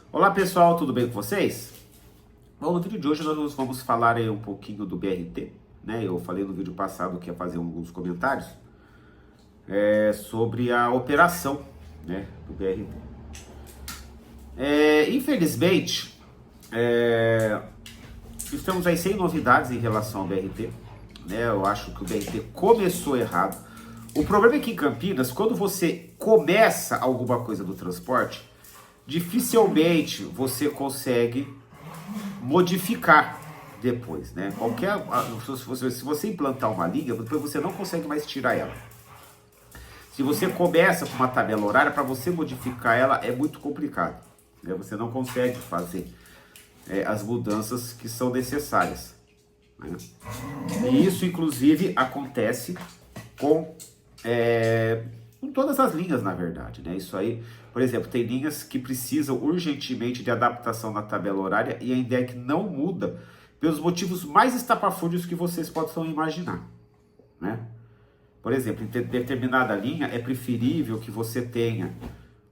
Olá pessoal, tudo bem com vocês? Bom, no vídeo de hoje nós vamos falar aí um pouquinho do BRT, né? Eu falei no vídeo passado que ia fazer alguns comentários sobre a operação, né, do BRT. Infelizmente, estamos aí sem novidades em relação ao BRT, né? Eu acho que o BRT começou errado. O problema é que em Campinas, quando você começa alguma coisa do transporte, dificilmente você consegue modificar depois, né? Se você implantar uma linha, depois você não consegue mais tirar ela. Se você começa com uma tabela horária, para você modificar ela é muito complicado, né? Você não consegue fazer as mudanças que são necessárias, né? E isso, inclusive, acontece com, com todas as linhas, na verdade, né? Isso aí, por exemplo, tem linhas que precisam urgentemente de adaptação na tabela horária e a INDEC não muda pelos motivos mais estapafúrdios que vocês possam imaginar, né? Por exemplo, em determinada linha é preferível que você tenha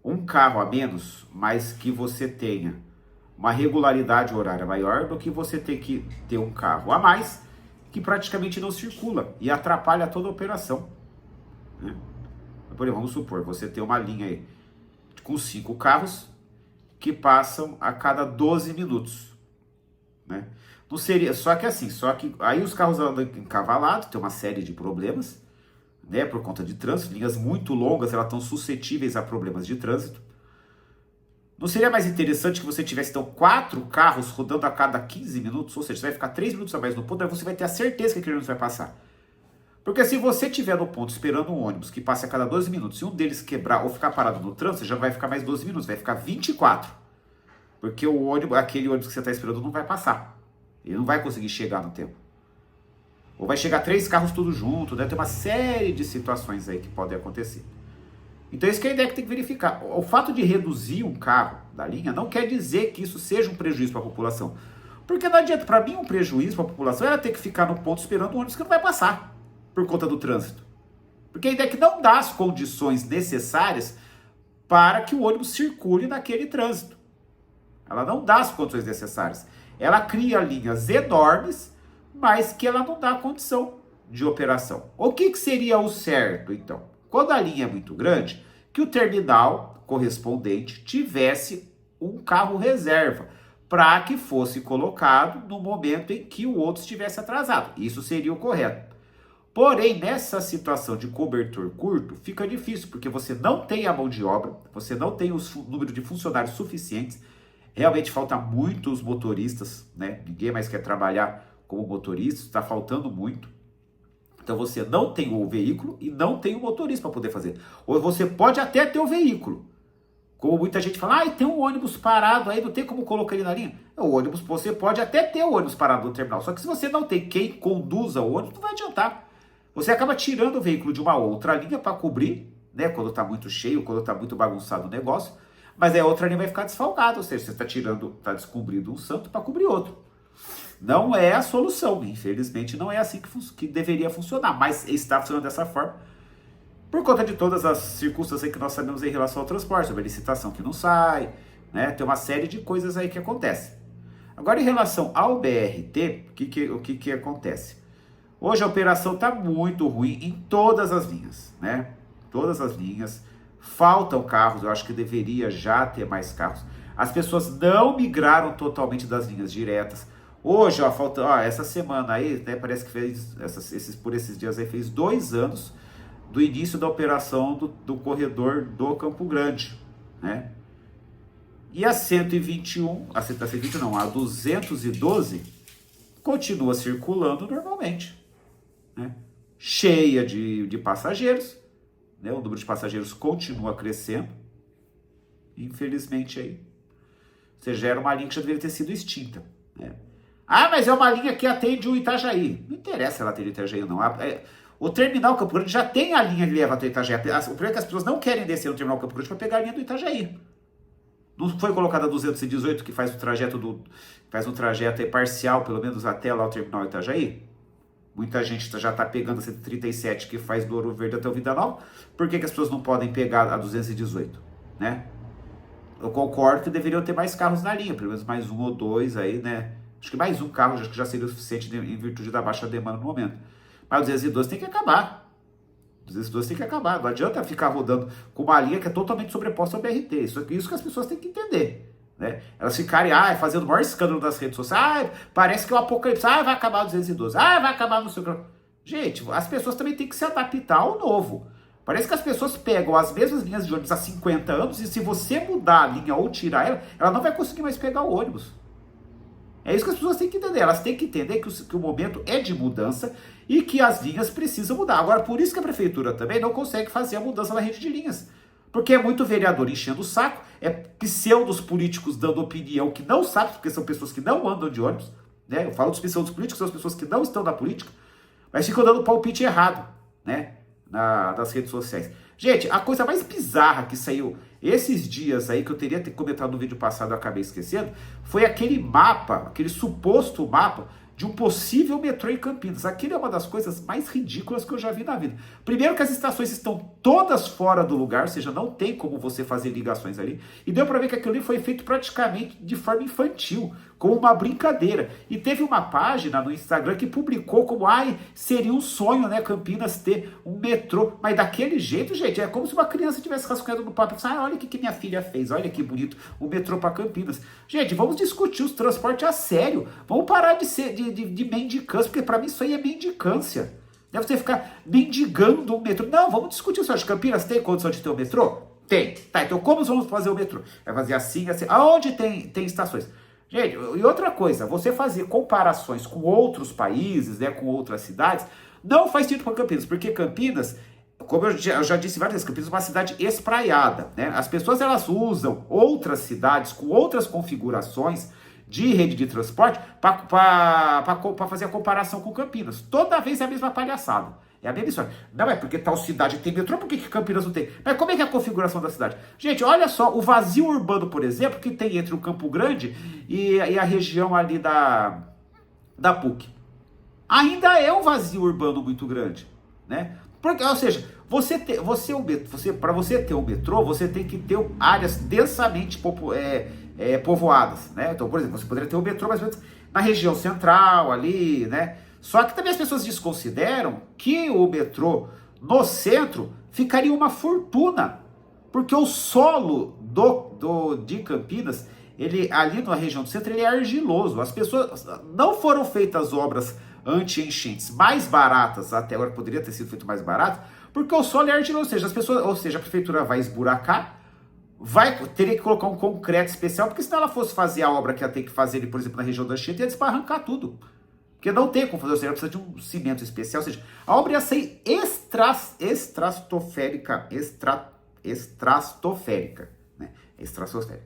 um carro a menos, mas que você tenha uma regularidade horária maior do que você ter que ter um carro a mais que praticamente não circula e atrapalha toda a operação, né? Por exemplo, vamos supor, você tem uma linha aí com 5 carros que passam a cada 12 minutos, né? Não seria, só que aí os carros andam encavalados, tem uma série de problemas, né, por conta de trânsito, linhas muito longas, elas estão suscetíveis a problemas de trânsito. Não seria mais interessante que você tivesse, então, 4 carros rodando a cada 15 minutos? Ou seja, você vai ficar 3 minutos a mais no ponto, aí você vai ter a certeza que aquele ônibus vai passar. Porque se você estiver no ponto esperando um ônibus que passe a cada 12 minutos, e um deles quebrar ou ficar parado no trânsito, já não vai ficar mais 12 minutos, vai ficar 24. Porque aquele ônibus que você está esperando não vai passar. Ele não vai conseguir chegar no tempo. Ou vai chegar 3 carros tudo junto, né? Tem uma série de situações aí que podem acontecer. Então isso que a INDEC tem que verificar. O fato de reduzir um carro da linha não quer dizer que isso seja um prejuízo para a população. Porque não adianta, para mim um prejuízo para a população era ter que ficar no ponto esperando um ônibus que não vai passar por conta do trânsito. Porque a INDEC não dá as condições necessárias para que o ônibus circule naquele trânsito. Ela não dá as condições necessárias. Ela cria linhas enormes, mas que ela não dá condição de operação. O que seria o certo, então? Quando a linha é muito grande, que o terminal correspondente tivesse um carro reserva, para que fosse colocado no momento em que o outro estivesse atrasado. Isso seria o correto. Porém, nessa situação de cobertor curto, fica difícil, porque você não tem a mão de obra, você não tem o número de funcionários suficientes, realmente falta muitos motoristas, né? Ninguém mais quer trabalhar como motorista, está faltando muito. Então você não tem o veículo e não tem o motorista para poder fazer. Ou você pode até ter o veículo. Como muita gente fala, tem um ônibus parado aí, não tem como colocar ele na linha. O ônibus, você pode até ter o ônibus parado no terminal. Só que se você não tem quem conduza o ônibus, não vai adiantar. Você acaba tirando o veículo de uma outra linha para cobrir, né? Quando está muito cheio, quando está muito bagunçado o negócio. Mas aí a outra linha vai ficar desfalcada. Ou seja, você está descobrindo um santo para cobrir outro. Não é a solução, infelizmente não é assim que deveria funcionar, mas está funcionando dessa forma por conta de todas as circunstâncias que nós sabemos em relação ao transporte, sobre a licitação que não sai, né? Tem uma série de coisas aí que acontecem. Agora, em relação ao BRT, o que acontece? Hoje a operação está muito ruim em todas as linhas, né? Todas as linhas, faltam carros, eu acho que deveria já ter mais carros. As pessoas não migraram totalmente das linhas diretas. Hoje, essa semana aí, né, parece que por esses dias aí, fez 2 anos do início da operação do corredor do Campo Grande, né? E a 121, a 120 não, a 212 continua circulando normalmente, né? Cheia de passageiros, né? O número de passageiros continua crescendo, infelizmente aí. Ou seja, era uma linha que já deveria ter sido extinta, né? Mas é uma linha que atende o Itajaí. Não interessa ela atender o Itajaí, não. O terminal Campo Grande já tem a linha que leva até o Itajaí. O problema é que as pessoas não querem descer no terminal Campo Grande para pegar a linha do Itajaí. Não foi colocada a 218, que faz um trajeto parcial, pelo menos até lá o terminal Itajaí? Muita gente já está pegando a 137, que faz do Ouro Verde até o Vida Nova. Por que as pessoas não podem pegar a 218, né? eu concordo que deveriam ter mais carros na linha, pelo menos mais um ou dois aí, né? Acho que mais um carro acho que já seria o suficiente em virtude da baixa demanda no momento. Mas o 212 tem que acabar. O 212 tem que acabar. Não adianta ficar rodando com uma linha que é totalmente sobreposta ao BRT. Isso que as pessoas têm que entender. Né? Elas ficarem fazendo o maior escândalo nas redes sociais. Parece que é o apocalipse. Vai acabar o 212. Vai acabar no seu... Gente, as pessoas também têm que se adaptar ao novo. Parece que as pessoas pegam as mesmas linhas de ônibus há 50 anos e se você mudar a linha ou tirar ela, ela não vai conseguir mais pegar o ônibus. É isso que as pessoas têm que entender. Elas têm que entender que o momento é de mudança e que as linhas precisam mudar. Agora, por isso que a prefeitura também não consegue fazer a mudança na rede de linhas. Porque é muito vereador enchendo o saco, é pseudos políticos dando opinião que não sabem, porque são pessoas que não andam de ônibus. Né? Eu falo dos pseudos políticos, são as pessoas que não estão na política, mas ficam dando palpite errado, né? Nas redes sociais. Gente, a coisa mais bizarra que saiu esses dias aí, que eu teria comentado no vídeo passado e eu acabei esquecendo, foi aquele mapa, aquele suposto mapa de um possível metrô em Campinas. Aquilo é uma das coisas mais ridículas que eu já vi na vida. Primeiro que as estações estão todas fora do lugar, ou seja, não tem como você fazer ligações ali. E deu para ver que aquilo ali foi feito praticamente de forma infantil, como uma brincadeira. E teve uma página no Instagram que publicou como, seria um sonho, né, Campinas ter um metrô. Mas daquele jeito, gente, é como se uma criança tivesse rascunhado no papo e disse, olha o que minha filha fez, olha que bonito, o metrô para Campinas. Gente, vamos discutir os transportes a sério. Vamos parar de ser de mendicância, porque para mim isso aí é mendicância. Deve você ficar mendigando o metrô. Não, vamos discutir isso. Acho que Campinas tem condição de ter o metrô? Tem. Tá, então como vamos fazer o metrô? Vai fazer assim, assim. Aonde tem estações? Gente, e outra coisa, você fazer comparações com outros países, né, com outras cidades, não faz sentido para Campinas, porque Campinas, como eu já disse várias vezes, Campinas é uma cidade espraiada, né? As pessoas elas usam outras cidades com outras configurações de rede de transporte para fazer a comparação com Campinas. Toda vez é a mesma palhaçada. É a mesma história. Não é porque tal cidade tem metrô, por que Campinas não tem? Mas como é que é a configuração da cidade? Gente, olha só, o vazio urbano, por exemplo, que tem entre o Campo Grande e a região ali da PUC. Ainda é um vazio urbano muito grande, né? Porque, ou seja, para você ter um metrô, você tem que ter áreas densamente povoadas, né? Então, por exemplo, você poderia ter um metrô mais ou menos na região central ali, né? Só que também as pessoas desconsideram que o metrô no centro ficaria uma fortuna, porque o solo de Campinas, ele ali na região do centro, ele é argiloso. As pessoas não foram feitas obras anti-enchentes mais baratas, até agora poderia ter sido feito mais barato, porque o solo é argiloso, ou seja, a prefeitura vai esburacar, teria que colocar um concreto especial, porque senão ela fosse fazer a obra que ela tem que fazer, por exemplo, na região da Anchieta, ia desbarrancar tudo. Porque não tem como fazer, ou seja, precisa de um cimento especial, ou seja, a obra ia sair estratosférica, né? Estratosférica,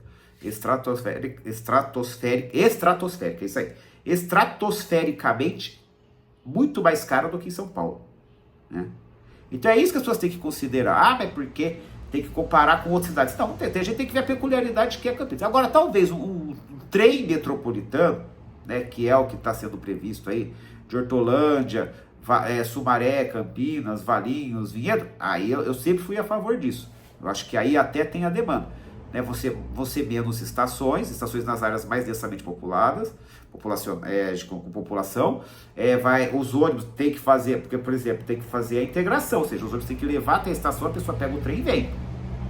isso aí. Estratosfericamente, muito mais cara do que em São Paulo, né? Então é isso que as pessoas têm que considerar. Mas porque tem que comparar com outras cidades? Não, a gente tem que ver a peculiaridade que é Campinas. Agora, talvez um trem metropolitano, né, que é o que está sendo previsto aí, de Hortolândia, Sumaré, Campinas, Valinhos, Vinhedo, aí eu sempre fui a favor disso. Eu acho que aí até tem a demanda, né? Você menos estações nas áreas mais densamente populadas, com população, os ônibus tem que fazer, porque, por exemplo, tem que fazer a integração, ou seja, os ônibus tem que levar até a estação, a pessoa pega o trem e vem.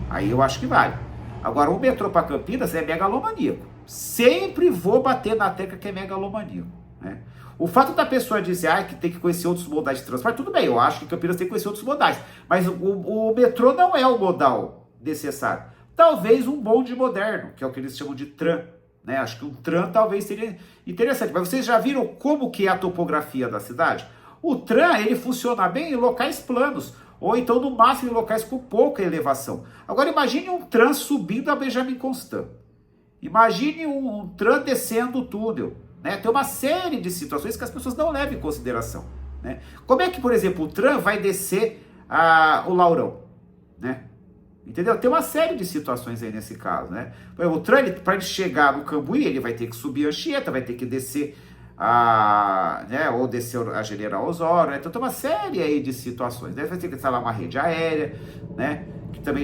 Aí eu acho que vale. Agora, o metrô para Campinas é megalomaníaco. Sempre vou bater na tecla que é megalomaníaco, né? O fato da pessoa dizer que tem que conhecer outros modais de transporte, tudo bem, eu acho que Campinas tem que conhecer outros modais, mas o metrô não é o modal necessário. Talvez um bonde moderno, que é o que eles chamam de tram, né? Acho que um tram talvez seria interessante. Mas vocês já viram como que é a topografia da cidade? O tram, ele funciona bem em locais planos, ou então no máximo em locais com pouca elevação. Agora imagine um tram subindo a Benjamin Constant. Imagine um tram descendo o túnel, né? Tem uma série de situações que as pessoas não levam em consideração, né? Como é que, por exemplo, o tram vai descer o Laurão, né? Entendeu? Tem uma série de situações aí nesse caso, né? O tram, para ele chegar no Cambuí, ele vai ter que subir a Anchieta, vai ter que descer ou descer a General Osório, né? Então tem uma série aí de situações, né? Vai ter que instalar uma rede aérea, né? Que também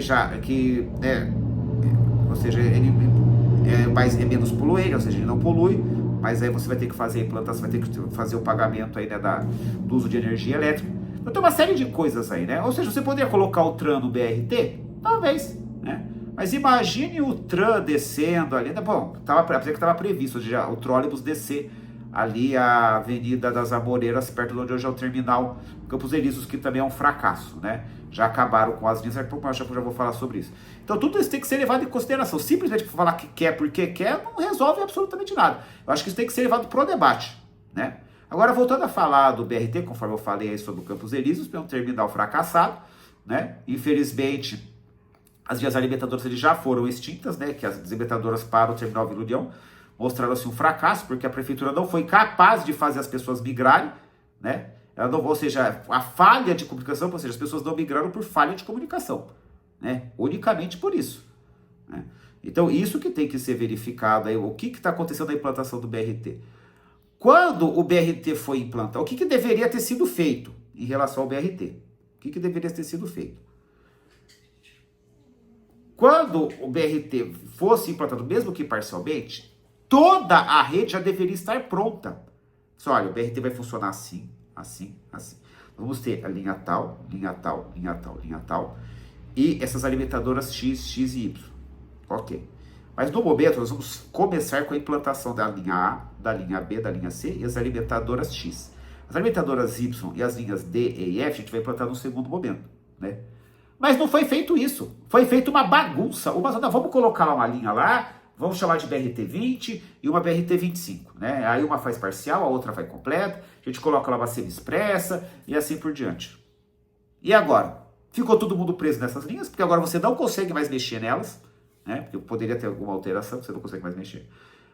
ou seja, ele é menos poluente, ou seja, ele não polui, mas aí você vai ter que fazer a implantação, vai ter que fazer o pagamento aí, né, do uso de energia elétrica. Então tem uma série de coisas aí, né? Ou seja, você poderia colocar o tram no BRT? Talvez, né? Mas imagine o tram descendo ali, bom, apesar que estava previsto, ou seja, o trólebus descer ali a Avenida das Amoreiras, perto de onde hoje é o terminal Campos Elíseos, que também é um fracasso, né? Já acabaram com as linhas, já vou falar sobre isso. Então tudo isso tem que ser levado em consideração. Simplesmente falar que quer porque quer não resolve absolutamente nada. Eu acho que isso tem que ser levado para o debate, né? Agora, voltando a falar do BRT, conforme eu falei aí sobre o Campos Elíseos, é um terminal fracassado, né? Infelizmente, as vias alimentadoras eles já foram extintas, né? Que as delimitadoras para o terminal Vila União mostraram-se um fracasso, porque a prefeitura não foi capaz de fazer as pessoas migrarem, né? Ela não, ou seja, a falha de comunicação, ou seja, as pessoas não migraram por falha de comunicação, né? Unicamente por isso, né? Então, isso que tem que ser verificado aí, o que está acontecendo na implantação do BRT. Quando o BRT foi implantado, o que deveria ter sido feito em relação ao BRT? O que deveria ter sido feito? Quando o BRT fosse implantado, mesmo que parcialmente, toda a rede já deveria estar pronta. Só, olha, o BRT vai funcionar assim, assim, assim. Vamos ter a linha tal, linha tal, linha tal, linha tal, e essas alimentadoras X, X e Y. Ok. Mas no momento nós vamos começar com a implantação da linha A, da linha B, da linha C e as alimentadoras X. As alimentadoras Y e as linhas D, E e F a gente vai implantar no segundo momento, né? Mas não foi feito isso. Foi feita uma bagunça. Vamos colocar lá uma linha lá, vamos chamar de BRT 20 e uma BRT 25, né? Aí uma faz parcial, a outra vai completa, a gente coloca lá uma semi-expressa e assim por diante. E agora? Ficou todo mundo preso nessas linhas, porque agora você não consegue mais mexer nelas, né? Porque poderia ter alguma alteração, você não consegue mais mexer.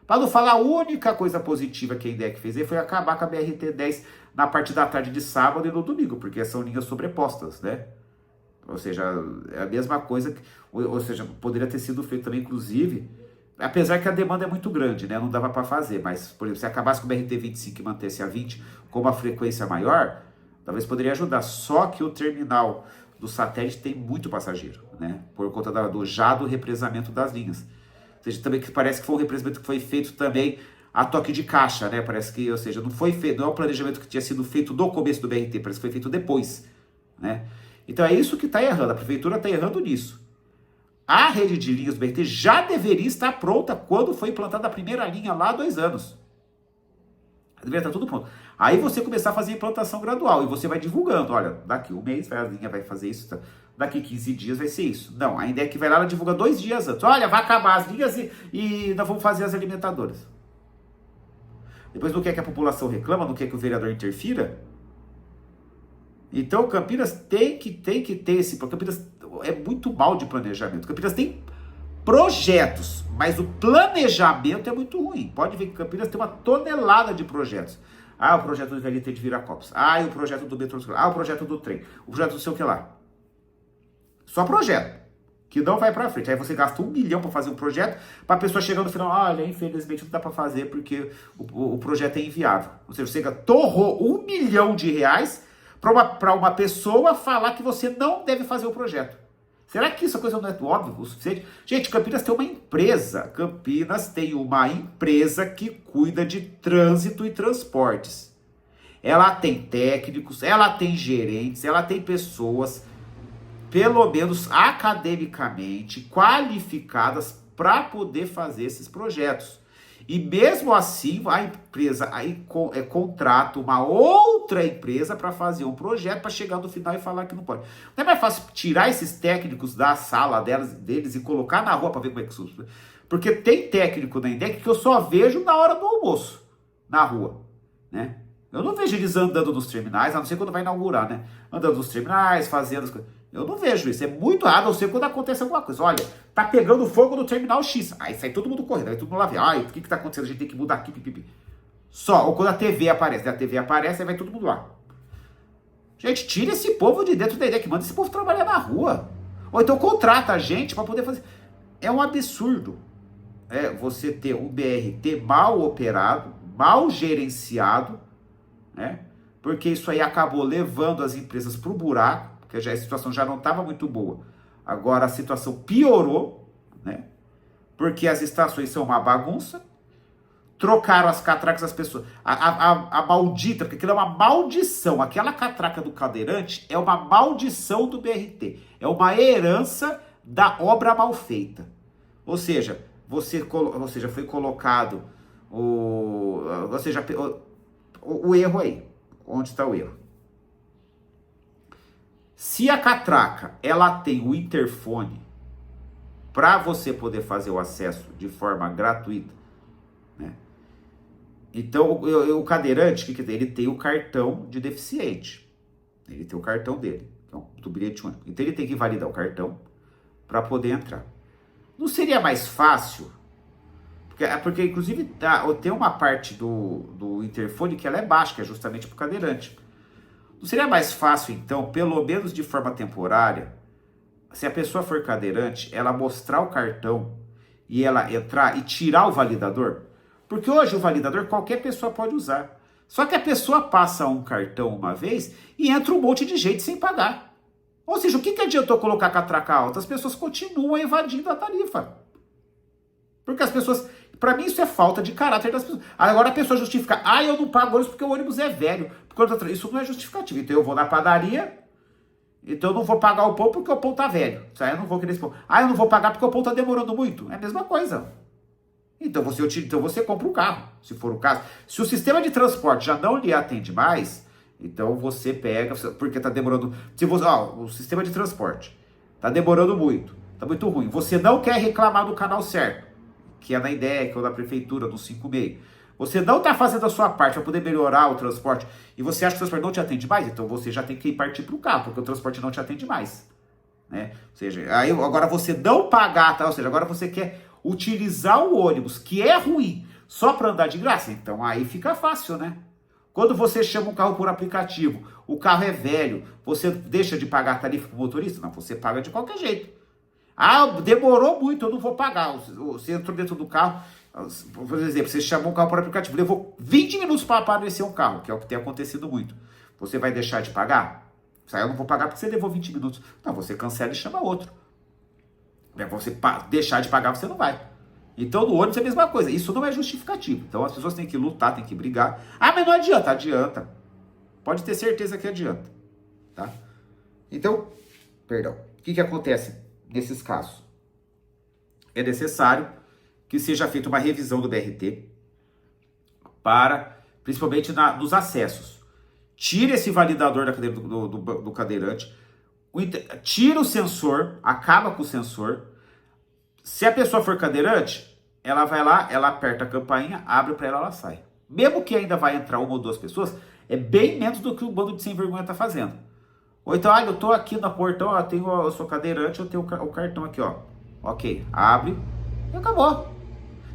Para não falar, a única coisa positiva que a INDEC fez aí foi acabar com a BRT 10 na parte da tarde de sábado e no domingo, porque são linhas sobrepostas, né? Ou seja, é a mesma coisa, ou seja, poderia ter sido feito também, inclusive, apesar que a demanda é muito grande, né? Não dava para fazer, mas, por exemplo, se acabasse com o BRT 25 e mantesse a 20 com uma frequência maior, talvez poderia ajudar. Só que o terminal do satélite tem muito passageiro, né? Por conta do represamento das linhas. Ou seja, também que parece que foi um represamento que foi feito também a toque de caixa, né? Parece que, ou seja, não foi feito, não é um planejamento que tinha sido feito no começo do BRT, parece que foi feito depois, né? Então é isso que está errando, a prefeitura está errando nisso. A rede de linhas do BRT já deveria estar pronta quando foi implantada a primeira linha lá há 2 anos. Deveria estar tudo pronto. Aí você começar a fazer a implantação gradual e você vai divulgando, olha, daqui um mês a linha vai fazer isso, daqui 15 dias vai ser isso. Não, a INDEC vai lá, ela divulga 2 dias antes. Olha, vai acabar as linhas e nós vamos fazer as alimentadoras. Depois não quer que a população reclama, não quer que o vereador interfira. Então Campinas tem que ter esse... Campinas é muito mal de planejamento. Campinas tem projetos, mas o planejamento é muito ruim. Pode ver que Campinas tem uma tonelada de projetos. Ah, o projeto do VLT de Viracopos. Ah, e o projeto do metrô. Ah, o projeto do trem. O projeto do sei o que lá. Só projeto. Que não vai pra frente. Aí você gasta 1 milhão para fazer um projeto, para a pessoa chegar no final, olha, infelizmente não dá para fazer porque o projeto é inviável. Ou seja, você torrou 1 milhão de reais para uma pessoa falar que você não deve fazer o projeto. Será que isso coisa não é óbvio o suficiente? Gente, Campinas tem uma empresa. Campinas tem uma empresa que cuida de trânsito e transportes. Ela tem técnicos, ela tem gerentes, ela tem pessoas, pelo menos academicamente, qualificadas para poder fazer esses projetos. E mesmo assim, a empresa aí contrata uma outra empresa para fazer um projeto para chegar no final e falar que não pode. Não é mais fácil tirar esses técnicos da sala deles e colocar na rua para ver como é que isso... Porque tem técnico na INDEC que eu só vejo na hora do almoço, na rua, né? Eu não vejo eles andando nos terminais, a não ser quando vai inaugurar, né? Andando nos terminais, fazendo as coisas. Eu não vejo isso, é muito raro, a não ser quando acontece alguma coisa. Olha, tá pegando fogo no terminal X. Aí sai todo mundo correndo, aí todo mundo lá vê. Ai, o que tá acontecendo? A gente tem que mudar aqui, pipipi. Só, ou quando a TV aparece, né? A TV aparece, aí vai todo mundo lá. Gente, tira esse povo de dentro da INDEC, manda esse povo trabalhar na rua. Ou então contrata a gente para poder fazer. É um absurdo você ter um BRT mal operado, mal gerenciado, né? Porque isso aí acabou levando as empresas para o buraco, porque a situação já não estava muito boa. Agora a situação piorou, né? porque as estações são uma bagunça, trocaram as catracas das pessoas, a maldita, porque aquilo é uma maldição, aquela catraca do cadeirante é uma maldição do BRT, é uma herança da obra mal feita. Ou seja, foi colocado o erro aí. Onde está o erro? Se a catraca ela tem o interfone para você poder fazer o acesso de forma gratuita, né? Então o cadeirante, o que tem? Ele tem o cartão de deficiente. Ele tem o cartão dele, então, do bilhete único. Então ele tem que validar o cartão para poder entrar. Não seria mais fácil? Porque inclusive tem uma parte do interfone que ela é baixa, que é justamente para o cadeirante. Não seria mais fácil, então, pelo menos de forma temporária, se a pessoa for cadeirante, ela mostrar o cartão e ela entrar e tirar o validador? Porque hoje o validador qualquer pessoa pode usar. Só que a pessoa passa um cartão uma vez e entra um monte de gente sem pagar. Ou seja, o que adiantou colocar a catraca alta? As pessoas continuam evadindo a tarifa. Porque as pessoas... Para mim isso é falta de caráter das pessoas. Agora a pessoa justifica, eu não pago ônibus porque o ônibus é velho. Isso não é justificativo. Então eu vou na padaria, então eu não vou pagar o pão porque o pão tá velho. Eu não vou querer esse pão. Eu não vou pagar porque o pão tá demorando muito. É a mesma coisa. Então você compra um carro, se for o caso. Se o sistema de transporte já não lhe atende mais, então você pega, porque tá demorando... o sistema de transporte tá demorando muito, tá muito ruim. Você não quer reclamar do canal certo, que é na IDEC ou da prefeitura, no 56. Você não está fazendo a sua parte para poder melhorar o transporte e você acha que o transporte não te atende mais, então você já tem que partir para o carro, porque o transporte não te atende mais. Né? Ou seja, agora você não pagar, ou seja, agora você quer utilizar o ônibus, que é ruim, só para andar de graça, então aí fica fácil, né? Quando você chama um carro por aplicativo, o carro é velho, você deixa de pagar a tarifa para o motorista? Não, você paga de qualquer jeito. Demorou muito, eu não vou pagar. Você entrou dentro do carro, por exemplo, você chamou um carro por aplicativo, levou 20 minutos para aparecer um carro, que é o que tem acontecido muito. Você vai deixar de pagar? Eu não vou pagar porque você levou 20 minutos. Não, você cancela e chama outro. Você deixar de pagar, você não vai. Então no ônibus é a mesma coisa. Isso não é justificativo. Então as pessoas têm que lutar, têm que brigar. Mas não adianta. Adianta. Pode ter certeza que adianta. Tá? Então, perdão. O que acontece nesses casos? É necessário que seja feita uma revisão do BRT principalmente nos acessos. Tira esse validador da cadeira do cadeirante, tira o sensor, acaba com o sensor. Se a pessoa for cadeirante, ela vai lá, ela aperta a campainha, abre para ela sai. Mesmo que ainda vai entrar uma ou duas pessoas, é bem menos do que o bando de sem vergonha está fazendo. Ou então, eu tô aqui no portão, eu sou cadeirante, eu tenho o cartão aqui, ó. Ok, abre e acabou.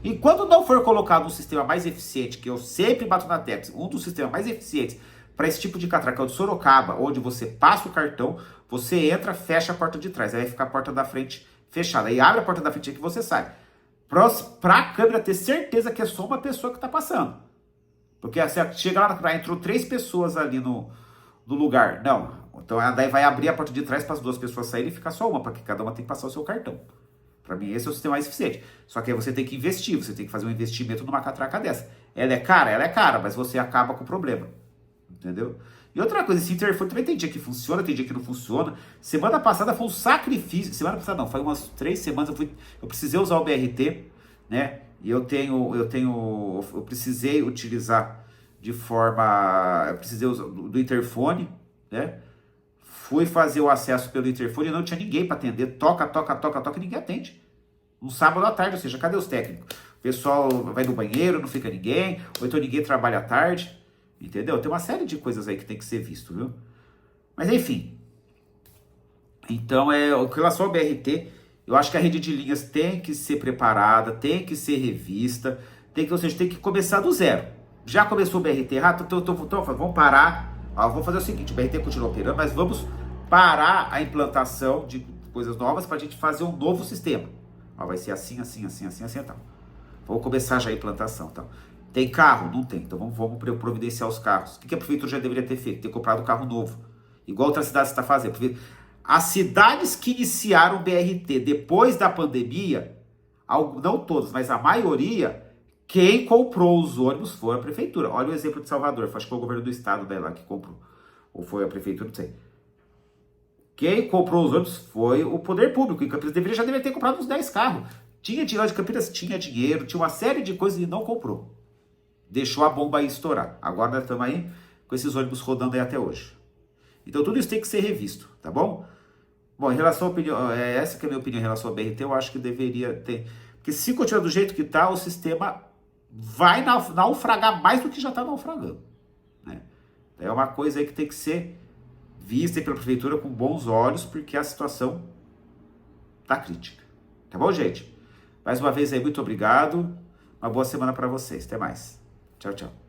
E quando não for colocado um sistema mais eficiente, que eu sempre bato na tecla, um dos sistemas mais eficientes para esse tipo de catraca é o de Sorocaba, onde você passa o cartão, você entra, fecha a porta de trás, aí vai ficar a porta da frente fechada. Aí abre a porta da frente que você sai. Para a câmera ter certeza que é só uma pessoa que está passando. Porque você chega lá, entrou 3 pessoas ali no lugar. Não. Então daí vai abrir a porta de trás para as 2 pessoas saírem e ficar só uma, porque cada uma tem que passar o seu cartão. Para mim esse é o sistema mais eficiente. Só que aí você tem que investir, você tem que fazer um investimento numa catraca dessa. Ela é cara, mas você acaba com o problema. Entendeu? E outra coisa, esse interfone também tem dia que funciona, tem dia que não funciona. Semana passada foi um sacrifício. Semana passada não, foi umas 3 semanas eu precisei usar o BRT, né? E eu precisei utilizar de forma, eu precisei usar do interfone, né? Fui fazer o acesso pelo interfone e não tinha ninguém para atender. Toca, e ninguém atende. Um sábado à tarde, ou seja, cadê os técnicos? O pessoal vai no banheiro, não fica ninguém, ou então ninguém trabalha à tarde. Entendeu? Tem uma série de coisas aí que tem que ser visto, viu? Mas enfim. Então, com relação ao BRT, eu acho que a rede de linhas tem que ser preparada, tem que ser revista, ou seja, tem que começar do zero. Já começou o BRT errado? Vamos parar. Vamos fazer o seguinte, o BRT continua operando, mas vamos parar a implantação de coisas novas para a gente fazer um novo sistema. Vai ser assim, tal. Vamos começar já a implantação, tal. Tem carro? Não tem. Então vamos providenciar os carros. O que a prefeitura já deveria ter feito? Ter comprado um carro novo. Igual outras cidades está fazendo. As cidades que iniciaram o BRT depois da pandemia, não todos, mas a maioria, quem comprou os ônibus foi a prefeitura. Olha o exemplo de Salvador, acho que foi o governo do estado daí lá que comprou. Ou foi a prefeitura, não sei. Quem comprou os ônibus foi o poder público. Em Campinas já deveria ter comprado uns 10 carros. Tinha dinheiro de Campinas, tinha dinheiro, tinha uma série de coisas e não comprou. Deixou a bomba aí estourar. Agora nós estamos aí com esses ônibus rodando aí até hoje. Então tudo isso tem que ser revisto, tá bom? Bom, em relação à opinião, essa que é a minha opinião em relação ao BRT, eu acho que deveria ter. Porque se continuar do jeito que está, o sistema vai naufragar mais do que já está naufragando. Né? É uma coisa aí que tem que ser vista pela prefeitura com bons olhos, porque a situação está crítica. Tá bom, gente? Mais uma vez aí, muito obrigado. Uma boa semana para vocês. Até mais. Tchau, tchau.